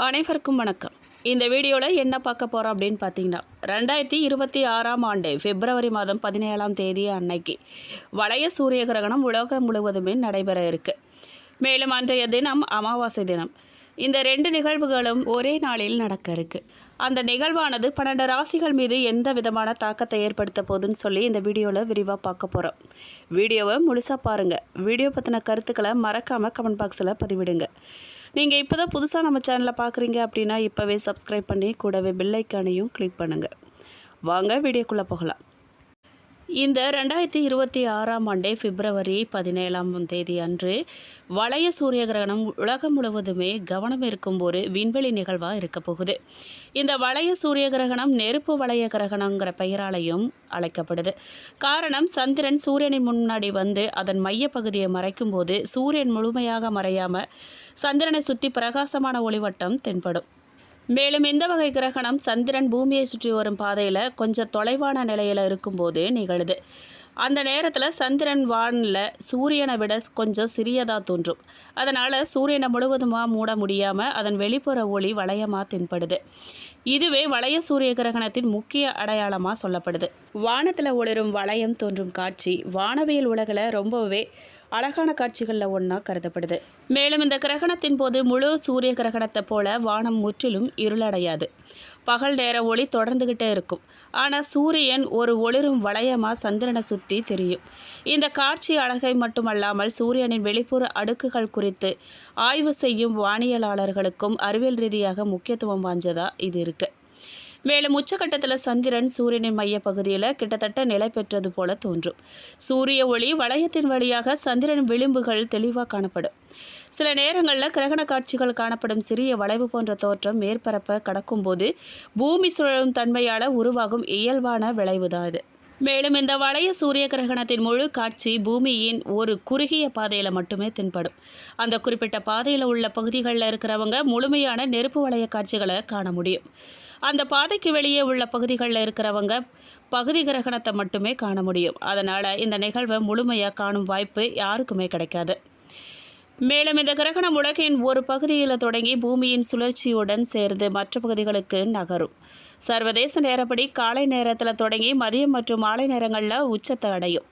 அனைவருக்கும் வணக்கம். இந்த வீடியோவில் என்ன பார்க்க போகிறோம் அப்படின்னு பார்த்தீங்கன்னா, 2026ஆம் ஆண்டு பிப்ரவரி மாதம் 17ஆம் தேதி அன்னைக்கு வளைய சூரிய கிரகணம் உலகம் முழுவதுமே நடைபெற இருக்கு. மேலும் அன்றைய தினம் அமாவாசை தினம். இந்த 2 நிகழ்வுகளும் ஒரே நாளில் நடக்க இருக்கு. அந்த நிகழ்வானது 12 ராசிகள் மீது எந்த விதமான தாக்கத்தை ஏற்படுத்த போகுதுன்னு சொல்லி இந்த வீடியோவில் விரிவாக பார்க்க போகிறோம். வீடியோவை முழுசாக பாருங்கள். வீடியோ பற்றின கருத்துக்களை மறக்காமல் கமெண்ட் பாக்ஸில் பதிவிடுங்க. நீங்கள் இப்போ தான் புதுசாக நம்ம சேனலில் பார்க்குறீங்க அப்படின்னா இப்போவே சப்ஸ்கிரைப் பண்ணி கூடவே பெல் ஐக்கானையும் கிளிக் பண்ணுங்கள். வாங்க வீடியோக்குள்ளே போகலாம். இந்த 2026ஆம் ஆண்டே பிப்ரவரி 17ஆம் தேதி அன்று வளைய சூரிய கிரகணம் உலகம் முழுவதுமே கவனம் இருக்கும் ஒரு விண்வெளி நிகழ்வாக இருக்க போகுது. இந்த வளைய சூரிய கிரகணம் நெருப்பு வளைய கிரகணங்கிற பெயராலையும் அழைக்கப்படுது. காரணம், சந்திரன் சூரியனின் முன்னாடி வந்து அதன் மைய பகுதியை மறைக்கும் போது சூரியன் முழுமையாக மறையாமல் சந்திரனை சுற்றி பிரகாசமான ஒளிவட்டம் தென்படும். மேலும் இந்த வகை கிரகணம் சந்திரன் பூமியை சுற்றி வரும் பாதையில் கொஞ்சம் தொலைவான நிலையில் இருக்கும்போது நிகழுது. அந்த நேரத்தில் சந்திரன் வானில் சூரியனை விட கொஞ்சம் சிறியதாக தோன்றும். அதனால் சூரியனை முழுவதுமாக மூட முடியாமல் அதன் வெளிப்புற ஒளி வளையமாக தென்படுது. இதுவே வளைய சூரிய கிரகணத்தின் முக்கிய அடையாளமாக சொல்லப்படுது. வானத்தில் ஒளிரும் வளையம் தோன்றும் காட்சி வானவியல் உலகில் ரொம்பவே அழகான காட்சிகளில் ஒன்றா கருதப்படுது. மேலும் இந்த கிரகணத்தின் போது முழு சூரிய கிரகணத்தை போல வானம் முற்றிலும் இருளடையாது. பகல் நேர ஒளி தொடர்ந்துகிட்டே இருக்கும். ஆனால் சூரியன் ஒரு ஒளிரும் வளையமாக சந்திரனை சுற்றி தெரியும். இந்த காட்சி அழகை மட்டுமல்லாமல் சூரியனின் வெளிப்புற அடுக்குகள் குறித்து ஆய்வு செய்யும் வானியலாளர்களுக்கும் அறிவியல் ரீதியாக முக்கியத்துவம் வாய்ந்ததாக இது இருக்குது. மேலும் உச்சகட்டத்தில் சந்திரன் சூரியனின் மைய பகுதியில் கிட்டத்தட்ட நிலை பெற்றது போல தோன்றும். சூரிய ஒளி வளையத்தின் வழியாக சந்திரன் விளிம்புகள் தெளிவாக காணப்படும். சில நேரங்களில் கிரகண காட்சிகள் காணப்படும் சிறிய வளைவு போன்ற தோற்றம் மேற்பரப்பை கடக்கும்போது பூமி சுழலும் தன்மையால் உருவாகும் இயல்பான விளைவு தான் இது. மேலும் இந்த வளைய சூரிய கிரகணத்தின் முழு காட்சி பூமியின் ஒரு குறுகிய பாதையில் மட்டுமே தென்படும். அந்த குறிப்பிட்ட பாதையில் உள்ள பகுதிகளில் இருக்கிறவங்க முழுமையான நெருப்பு வளைய காட்சிகளை காண முடியும். அந்த பாதைக்கு வெளியே உள்ள பகுதிகளில் இருக்கிறவங்க பகுதி கிரகணத்தை மட்டுமே காண முடியும். அதனால் இந்த நிகழ்வை முழுமையாக காணும் வாய்ப்பு யாருக்குமே கிடைக்காது. மேலும் இந்த கிரகணம் உலகின் ஒரு பகுதியில் தொடங்கி பூமியின் சுழற்சியுடன் சேர்ந்து மற்ற பகுதிகளுக்கு நகரும். சர்வதேச நேரப்படி காலை நேரத்தில் தொடங்கி மதியம் மற்றும் மாலை நேரங்களில் உச்சத்தை அடையும்.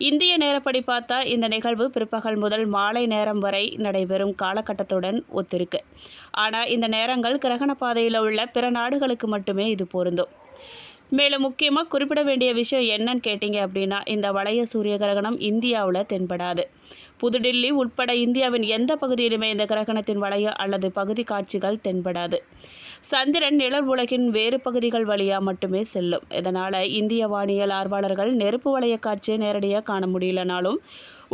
இந்திய நேரப்படி பார்த்தா இந்த நிகழ்வு பிற்பகல் முதல் மாலை நேரம் வரை நடைபெறும் காலகட்டத்துடன் ஒத்திருக்கு. ஆனால் இந்த நேரங்கள் கிரகண பாதையில் உள்ள பிற நாடுகளுக்கு மட்டுமே இது பொருந்தும். மேலும் முக்கியமாக குறிப்பிட வேண்டிய விஷயம் என்னன்னு கேட்டிங்க அப்படின்னா, இந்த வளைய சூரிய கிரகணம் இந்தியாவில் தென்படாது. புதுடில்லி உட்பட இந்தியாவின் எந்த பகுதியிலுமே இந்த கிரகணத்தின் வளைய அல்லது பகுதி காட்சிகள் தென்படாது. சந்திரன் நிழல் உலகின் வேறு பகுதிகள் வழியாக மட்டுமே செல்லும். இதனால் இந்திய வானியல் ஆர்வலர்கள் நெருப்பு வளைய காட்சியை நேரடியாக காண முடியலனாலும்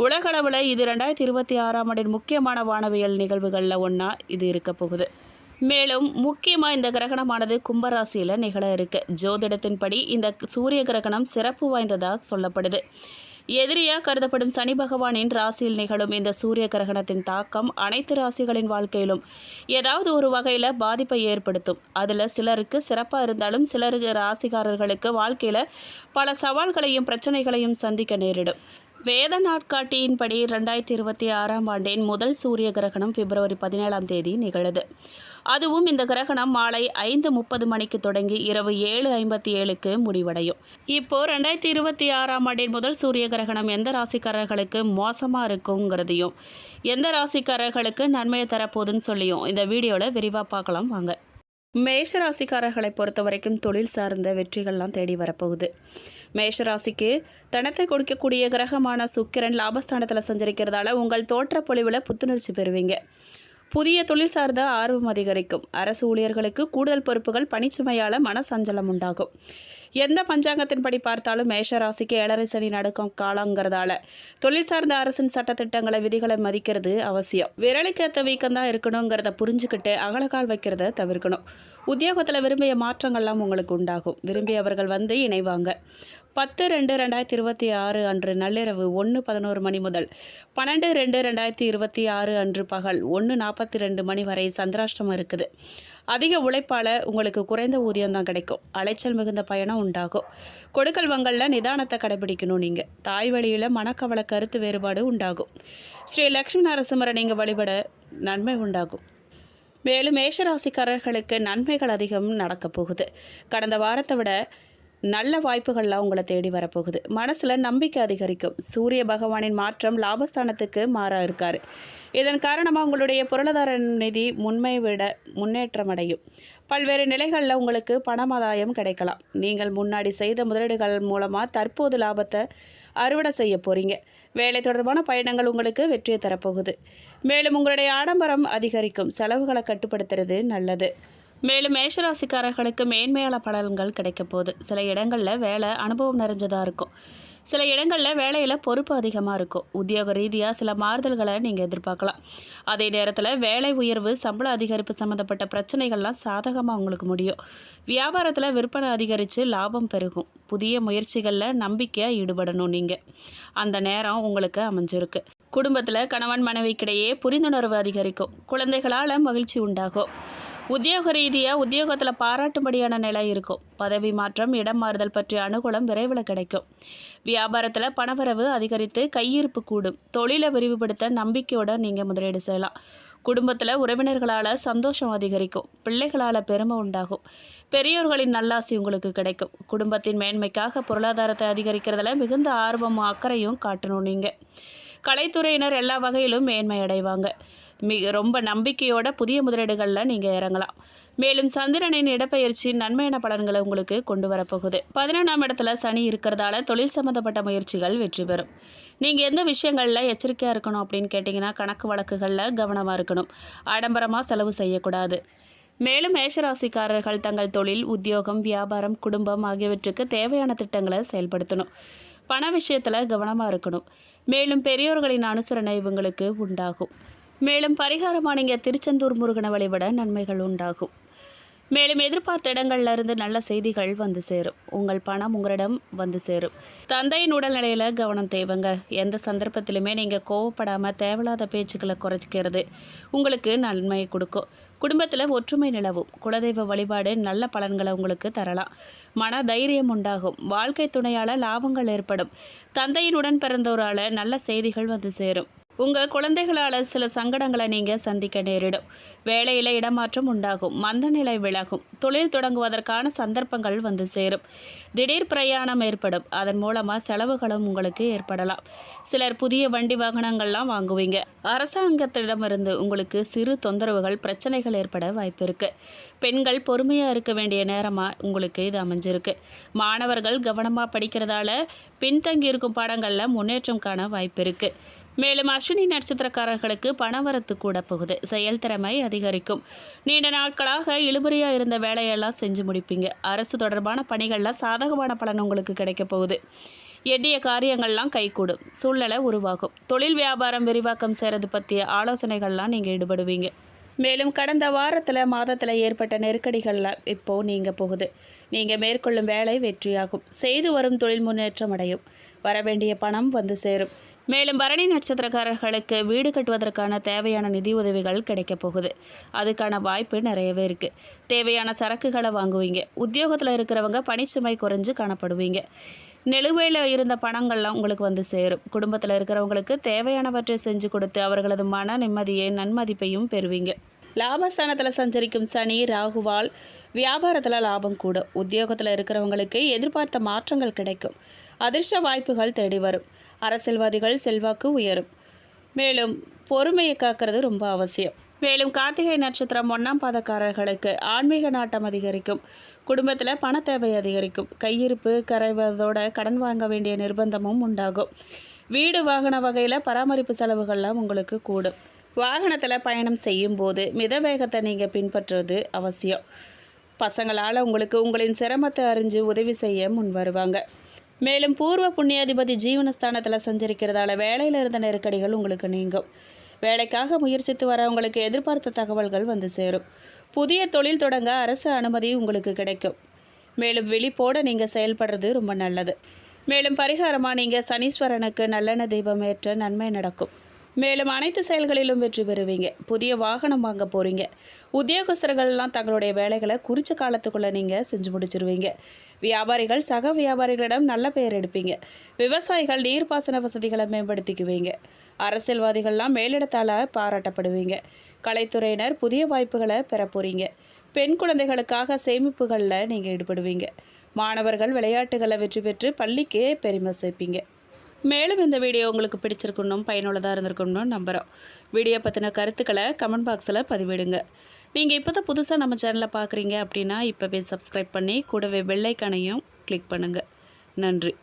உலகளவில் இது 2026ஆம் ஆண்டின் முக்கியமான வானவியல் நிகழ்வுகளில் ஒன்றா இது இருக்க போகுது. மேலும் முக்கியமாக இந்த கிரகணமானது கும்பராசியில் நிகழ இருக்கு. ஜோதிடத்தின்படி இந்த சூரிய கிரகணம் சிறப்பு வாய்ந்ததாக சொல்லப்படுது. எதிரியாக கருதப்படும் சனி பகவானின் ராசியில் நிகழும் இந்த சூரிய கிரகணத்தின் தாக்கம் அனைத்து ராசிகளின் வாழ்க்கையிலும் ஏதாவது ஒரு வகையில் பாதிப்பை ஏற்படுத்தும். அதில் சிலருக்கு சிறப்பாக இருந்தாலும் சிலருக்கு ராசிக்காரர்களுக்கு வாழ்க்கையில் பல சவால்களையும் பிரச்சனைகளையும் சந்திக்க நேரிடும். வேத நாட்காட்டியின்படி 2026ஆம் ஆண்டின் முதல் சூரிய கிரகணம் பிப்ரவரி 17ஆம் தேதி நிகழுது. அதுவும் இந்த கிரகணம் மாலை 5:30 மணிக்கு தொடங்கி இரவு 7:57க்கு முடிவடையும். இப்போ 2026ஆம் ஆண்டின் முதல் சூரிய கிரகணம் எந்த ராசிக்காரர்களுக்கு மோசமாக இருக்குங்கிறதையும் எந்த ராசிக்காரர்களுக்கு நன்மையை தரப்போகுதுன்னு சொல்லியும் இந்த வீடியோவில் விரிவாக பார்க்கலாம் வாங்க. மேஷராசிக்காரர்களை பொறுத்த வரைக்கும் தொழில் சார்ந்த வெற்றிகள்லாம் தேடி வரப்போகுது. மேஷராசிக்கு தனத்தை கொடுக்கக்கூடிய கிரகமான சுக்கிரன் லாபஸ்தானத்தில் சஞ்சரிக்கிறதால உங்கள் தோற்ற பொலிவில் புத்துணர்ச்சி பெறுவீங்க. புதிய தொழில் சார்ந்த ஆர்வம் அதிகரிக்கும். அரசு ஊழியர்களுக்கு கூடுதல் பொறுப்புகள் பணிச்சுமையால் மனசஞ்சலம் உண்டாகும். எந்த பஞ்சாங்கத்தின்படி பார்த்தாலும் மேஷராசிக்கு 7.5 சனி நடக்கும் காலங்கிறதால தொழில் சார்ந்த அரசின் சட்டத்திட்டங்களை விதிகளை மதிக்கிறது அவசியம். விரலுக்கேற்ற வீக்கம்தான் இருக்கணுங்கிறத புரிஞ்சுக்கிட்டு அகலக்கால் வைக்கிறத தவிர்க்கணும். உத்தியோகத்தில் விரும்பிய மாற்றங்கள்லாம் உங்களுக்கு உண்டாகும். விரும்பியவர்கள் வந்து இணைவாங்க. 10/2/2026 அன்று நள்ளிரவு 1:11 மணி முதல் 12/2/2026 அன்று பகல் 1:42 மணி வரை சந்திராஷ்டமம் இருக்குது. அதிக உழைப்பால் உங்களுக்கு குறைந்த ஊதியம் தான் கிடைக்கும். அலைச்சல் மிகுந்த பயணம் உண்டாகும். கொடுக்கல் வங்கலில் நிதானத்தை கடைபிடிக்கணும். நீங்கள் தாய் வழியில் மனக்கவலை கருத்து வேறுபாடு உண்டாகும். ஸ்ரீ லக்ஷ்மி நரசிம்மரை நீங்கள் வழிபட நன்மை உண்டாகும். மேலும் மேஷராசிக்காரர்களுக்கு நன்மைகள் அதிகம் நடக்கப் போகுது. கடந்த வாரத்தை விட நல்ல வாய்ப்புகள்லாம் உங்களை தேடி வரப்போகுது. மனசில் நம்பிக்கை அதிகரிக்கும். சூரிய பகவானின் மாற்றம் லாபஸ்தானத்துக்கு மாறா இருக்கார். இதன் காரணமாக உங்களுடைய பொருளாதார நிதி முன்னேற்றம் அடையும். பல்வேறு நிலைகளில் உங்களுக்கு பணமாதாயம் கிடைக்கலாம். நீங்கள் முன்னாடி செய்த முதலீடுகள் மூலமாக தற்போது லாபத்தை அறுவடை செய்ய போகிறீங்க. வேலை தொடர்பான பயணங்கள் உங்களுக்கு வெற்றியை தரப்போகுது. மேலும் உங்களுடைய ஆடம்பரம் அதிகரிக்கும். செலவுகளை கட்டுப்படுத்துறது நல்லது. மேலும் மேஷராசிக்காரர்களுக்கு மேன்மையான பலன்கள் கிடைக்க போகுது. சில இடங்களில் வேலை அனுபவம் நிறைஞ்சதாக இருக்கும். சில இடங்களில் வேலையில் பொறுப்பு அதிகமாக இருக்கும். உத்தியோக ரீதியாக சில மாறுதல்களை நீங்கள் எதிர்பார்க்கலாம். அதே நேரத்தில் வேலை உயர்வு, சம்பள அதிகரிப்பு சம்மந்தப்பட்ட பிரச்சனைகள்லாம் சாதகமாக உங்களுக்கு முடியும். வியாபாரத்தில் விற்பனை அதிகரித்து லாபம் பெருகும். புதிய முயற்சிகளில் நம்பிக்கையாக ஈடுபடணும். நீங்கள் அந்த நேரம் உங்களுக்கு அமைஞ்சிருக்கு. குடும்பத்தில் கணவன் மனைவிக்கிடையே புரிந்துணர்வு அதிகரிக்கும். குழந்தைகளால் மகிழ்ச்சி உண்டாகும். உத்தியோக ரீதியாக உத்தியோகத்தில் பாராட்டும்படியான நிலை இருக்கும். பதவி மாற்றம், இடம் மாறுதல் பற்றிய அனுகூலம் விரைவில் கிடைக்கும். வியாபாரத்தில் பணவரவு அதிகரித்து கையிருப்பு கூடும். தொழிலை விரிவுபடுத்த நம்பிக்கையோடு நீங்கள் முதலீடு செய்யலாம். குடும்பத்தில் உறவினர்களால் சந்தோஷம் அதிகரிக்கும். பிள்ளைகளால் பெருமை உண்டாகும். பெரியோர்களின் நல்லாசி உங்களுக்கு கிடைக்கும். குடும்பத்தின் மேன்மைக்காக பொருளாதாரத்தை அதிகரிக்கிறதுல மிகுந்த ஆர்வமும் அக்கறையும் காட்டணும். நீங்கள் கலைத்துறையினர் எல்லா வகையிலும் மேன்மை அடைவாங்க. ரொம்ப நம்பிக்கையோட புதிய முதலீடுகளில் நீங்கள் இறங்கலாம். மேலும் சந்திரனின் இடப்பெயர்ச்சி நன்மையான பலன்களை உங்களுக்கு கொண்டு வரப்போகுது. 11ஆம் இடத்துல சனி இருக்கிறதால தொழில் சம்மந்தப்பட்ட முயற்சிகள் வெற்றி பெறும். நீங்கள் எந்த விஷயங்களில் எச்சரிக்கையாக இருக்கணும் அப்படின்னு கேட்டிங்கன்னா, கணக்கு வழக்குகளில் கவனமாக இருக்கணும். ஆடம்பரமாக செலவு செய்யக்கூடாது. மேலும் மேஷராசிக்காரர்கள் தங்கள் தொழில், உத்தியோகம், வியாபாரம், குடும்பம் ஆகியவற்றுக்கு தேவையான திட்டங்களை செயல்படுத்தணும். பண விஷயத்தில் கவனமாக இருக்கணும். மேலும் பெரியோர்களின் அனுசரணை இவங்களுக்கு உண்டாகும். மேலும் பரிகாரமாக நீங்கள் திருச்செந்தூர் முருகனை வழிபட நன்மைகள் உண்டாகும். மேலும் எதிர்பார்த்த இடங்கள்ல இருந்து நல்ல செய்திகள் வந்து சேரும். உங்கள் பணம் உங்களிடம் வந்து சேரும். தந்தையின் உடல்நிலையில் கவனம் தேவைங்க. எந்த சந்தர்ப்பத்திலுமே நீங்கள் கோவப்படாமல் தேவையில்லாத பேச்சுக்களை குறைக்கிறது உங்களுக்கு நன்மையை கொடுக்கும். குடும்பத்தில் ஒற்றுமை நிலவும். குலதெய்வ வழிபாடு நல்ல பலன்களை உங்களுக்கு தரலாம். மன தைரியம் உண்டாகும். வாழ்க்கை துணையால் லாபங்கள் ஏற்படும். தந்தையினுடன் பிறந்தோரால் நல்ல செய்திகள் வந்து சேரும். உங்கள் குழந்தைகளால் சில சங்கடங்களை நீங்கள் சந்திக்க நேரிடும். வேலையில் இடமாற்றம் உண்டாகும். மந்த நிலை விலகும். தொழில் தொடங்குவதற்கான சந்தர்ப்பங்கள் வந்து சேரும். திடீர் பிரயாணம் ஏற்படும். அதன் மூலமாக செலவுகளும் உங்களுக்கு ஏற்படலாம். சிலர் புதிய வண்டி வாகனங்கள்லாம் வாங்குவீங்க. அரசாங்கத்திடமிருந்து உங்களுக்கு சிறு தொந்தரவுகள், பிரச்சனைகள் ஏற்பட வாய்ப்பு இருக்குது. பெண்கள் பொறுமையாக இருக்க வேண்டிய நேரமாக உங்களுக்கு இது அமைஞ்சிருக்கு. மாணவர்கள் கவனமாக படிக்கிறதால பின்தங்கியிருக்கும் பாடங்களில் முன்னேற்றம் காண வாய்ப்பு இருக்குது. மேலும் அஸ்வினி நட்சத்திரக்காரர்களுக்கு பணவரத்து கூட போகுது. செயல்திறமை அதிகரிக்கும். நீண்ட நாட்களாக இழுபறியாக இருந்த வேலையெல்லாம் செஞ்சு முடிப்பீங்க. அரசு தொடர்பான பணிகளில் சாதகமான பலன் உங்களுக்கு கிடைக்க போகுது. எண்ணிய காரியங்கள்லாம் கைகூடும். சூழ்நிலை உருவாகும். தொழில் வியாபாரம் விரிவாக்கம் செய்கிறது பற்றிய ஆலோசனைகள்லாம் நீங்கள் ஈடுபடுவீங்க. மேலும் கடந்த மாதத்தில் ஏற்பட்ட நெருக்கடிகள்லாம் இப்போது நீங்கள் போகுது. நீங்கள் மேற்கொள்ளும் வேலை வெற்றியாகும். செய்து வரும் தொழில் முன்னேற்றம் அடையும். வரவேண்டிய பணம் வந்து சேரும். மேலும் பரணி நட்சத்திரக்காரர்களுக்கு வீடு கட்டுவதற்கான தேவையான நிதி உதவிகள் கிடைக்க போகுது. அதுக்கான வாய்ப்பு நிறையவே இருக்குது. தேவையான சரக்குகளை வாங்குவீங்க. உத்தியோகத்தில் இருக்கிறவங்க பணிச்சுமை குறைஞ்சு காணப்படுவீங்க. நிலுவையில் இருந்த பணங்கள்லாம் உங்களுக்கு வந்து சேரும். குடும்பத்தில் இருக்கிறவங்களுக்கு தேவையானவற்றை செஞ்சு கொடுத்து அவர்களது மன நிம்மதியை, நன்மதிப்பையும் பெறுவீங்க. லாபஸ்தானத்தில் சஞ்சரிக்கும் சனி, ராகுவால் வியாபாரத்தில் லாபம் கூடும். உத்தியோகத்தில் இருக்கிறவங்களுக்கு எதிர்பார்த்த மாற்றங்கள் கிடைக்கும். அதிர்ஷ்ட வாய்ப்புகள் தேடி வரும். அரசியல்வாதிகள் செல்வாக்கு உயரும். மேலும் பொறுமையை காக்கிறது ரொம்ப அவசியம். மேலும் கார்த்திகை நட்சத்திரம் 1ஆம் பாதக்காரர்களுக்கு ஆன்மீக நாட்டம் அதிகரிக்கும். குடும்பத்தில் பண தேவை அதிகரிக்கும். கையிருப்பு கரைவதோட கடன் வாங்க வேண்டிய நிர்பந்தமும் உண்டாகும். வீடு வாகன வகையில் பராமரிப்பு செலவுகள்லாம் உங்களுக்கு கூடும். வாகனத்தில் பயணம் செய்யும் போது மித வேகத்தை நீங்கள் பின்பற்றுவது அவசியம். பசங்களால் உங்களுக்கு உங்களின் சிரமத்தை அறிஞ்சு உதவி செய்ய முன் வருவாங்க. மேலும் பூர்வ புண்ணியாதிபதி ஜீவனஸ்தானத்தில் சஞ்சரிக்கிறதால வேலையில் இருந்த நெருக்கடிகள் உங்களுக்கு நீங்கும். வேலைக்காக முயற்சித்து வரவங்களுக்கு எதிர்பார்த்த தகவல்கள் வந்து சேரும். புதிய தொழில் தொடங்க அரசு அனுமதி உங்களுக்கு கிடைக்கும். மேலும் விழிப்போடு நீங்கள் செயல்படுறது ரொம்ப நல்லது. மேலும் பரிகாரமாக நீங்கள் சனீஸ்வரனுக்கு நல்லெண்ணெய் தீபம் ஏற்ற நன்மை நடக்கும். மேலும் அனைத்து செயல்களிலும் வெற்றி பெறுவீங்க. புதிய வாகனம் வாங்க போகிறீங்க. உத்தியோகஸ்தர்கள்லாம் தங்களுடைய வேலைகளை குறித்த காலத்துக்குள்ளே நீங்கள் செஞ்சு முடிச்சிருவீங்க. வியாபாரிகள் சக வியாபாரிகளிடம் நல்ல பெயர் எடுப்பீங்க. விவசாயிகள் நீர்ப்பாசன வசதிகளை மேம்படுத்திக்குவீங்க. அரசியல்வாதிகள்லாம் மேலிடத்தால் பாராட்டப்படுவீங்க. கலைத்துறையினர் புதிய வாய்ப்புகளை பெற போகிறீங்க. பெண் குழந்தைகளுக்காக சேமிப்புகளில் நீங்கள் ஈடுபடுவீங்க. மாணவர்கள் விளையாட்டுகளை வெற்றி பெற்று பள்ளிக்கே பெருமை சேர்ப்பீங்க. மேலும் இந்த வீடியோ உங்களுக்கு பிடிச்சிருக்கணும், பயனுள்ளதாக இருந்திருக்கணும்னு நம்புகிறோம். வீடியோ பற்றின கருத்துக்களை கமெண்ட் பாக்ஸில் பதிவிடுங்க. நீங்கள் இப்போ தான் புதுசாக நம்ம சேனலை பார்க்குறீங்க அப்படின்னா இப்போவே சப்ஸ்கிரைப் பண்ணி கூடவே பெல் ஐக்கானையும் கிளிக் பண்ணுங்கள். நன்றி.